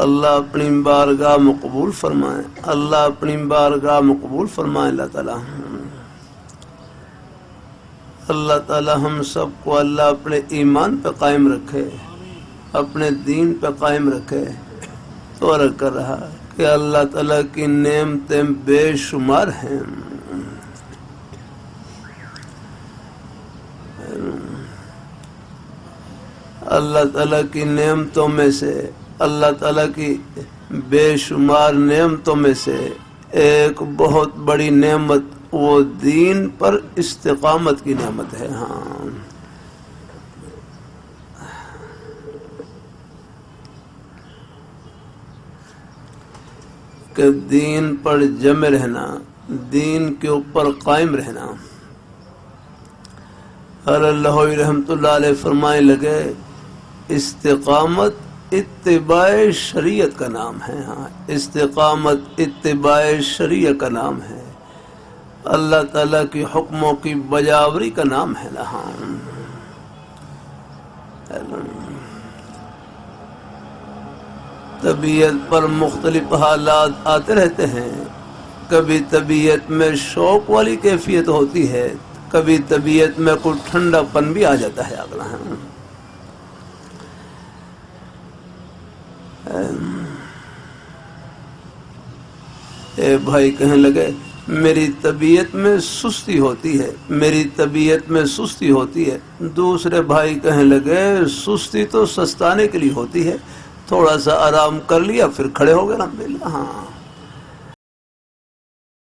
اللہ اپنی بارگاہ مقبول فرمائے، اللہ اپنی بارگاہ مقبول فرمائے اللہ تعالیٰ۔ اللہ تعالیٰ ہم سب کو اللہ اپنے ایمان پہ قائم رکھے، اپنے دین پہ قائم رکھے۔ تو عرض کر رہا کہ اللہ تعالیٰ کی نعمتیں بے شمار ہیں۔ اللہ تعالیٰ کی نعمتوں میں سے، اللہ تعالیٰ کی بے شمار نعمتوں میں سے ایک بہت بڑی نعمت وہ دین پر استقامت کی نعمت ہے۔ ہاں، کہ دین پر جمع رہنا، دین کے اوپر قائم رہنا۔ اور اللہ رحمت اللہ علیہ فرمائے لگے استقامت اتباع شریعت کا نام ہے۔ ہاں، استقامت اتباع شریعت کا نام ہے، اللہ تعالیٰ کی حکموں کی بجاوری کا نام ہے۔ ہاں، طبیعت پر مختلف حالات آتے رہتے ہیں، کبھی طبیعت میں شوق والی کیفیت ہوتی ہے، کبھی طبیعت میں کوئی ٹھنڈا پن بھی آ جاتا ہے۔ اگلا اے بھائی کہنے لگے میری طبیعت میں سستی ہوتی ہے، میری طبیعت میں سستی ہوتی ہے۔ دوسرے بھائی کہنے لگے سستی تو سستانے کے لیے ہوتی ہے، تھوڑا سا آرام کر لیا پھر کھڑے ہو گئے الحمدللہ۔ ہاں،